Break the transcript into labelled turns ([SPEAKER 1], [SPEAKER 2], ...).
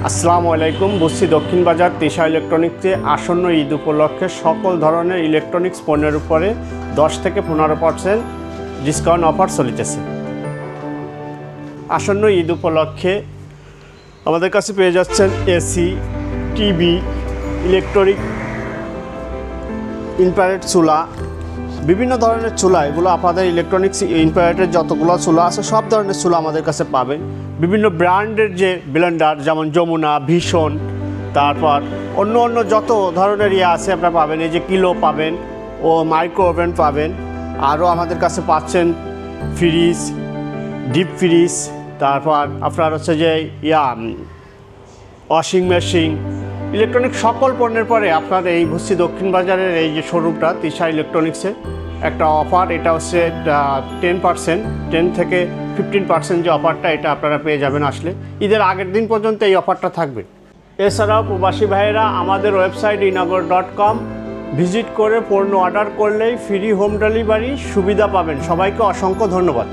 [SPEAKER 1] আসসালামু আলাইকুম। বসছি দক্ষিণ বাজার তিশা ইলেকট্রনিক্সে আসন্ন ঈদ উপলক্ষে সকল ধরনের ইলেকট্রনিক্স পণ্যের উপরে 10 থেকে 15% ডিসকাউন্ট অফার চলিতেছে। আসন্ন ঈদ উপলক্ষে আমাদের কাছে পেয়ে যাচ্ছেন এসি, টিভি, ইলেকট্রিক ইনফ্রারেড চুলা, বিভিন্ন ধরনের চুলা। এগুলো আপনাদের ইলেকট্রনিক্স ইনফ্রারেডের যতগুলো চুলা আছে সব ধরনের চুলা আমাদের কাছে পাবেন। বিভিন্ন ব্র্যান্ডের যে ব্লেন্ডার, যেমন যমুনা, ভীষণ, তারপর অন্য যত ধরনের আছে আপনারা পাবেন। এই যে কিলো পাবেন ও মাইক্রো ওভেন পাবেন। আরও আমাদের কাছে পাচ্ছেন ফ্রিজ, ডিপ ফ্রিজ, তারপর আপনার হচ্ছে যে ওয়াশিং মেশিন, ইলেকট্রনিক সকল পণ্যের পরে আপনার এই বসছি দক্ষিণ বাজারের এই যে শোরুমটা তিশা ইলেকট্রনিক্সে একটা অফার। এটা হচ্ছে 10 থেকে 15% যে অফারটা, এটা আপনারা পেয়ে যাবেন আসলে। ঈদের আগের দিন পর্যন্ত এই অফারটা থাকবে। এছাড়াও প্রবাসী ভাইয়েরা আমাদের ওয়েবসাইট inagor.com ভিজিট করে পণ্য অর্ডার করলেই ফ্রি হোম ডেলিভারি সুবিধা পাবেন। সবাইকে অসংখ্য ধন্যবাদ।